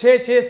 6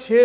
6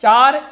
4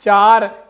4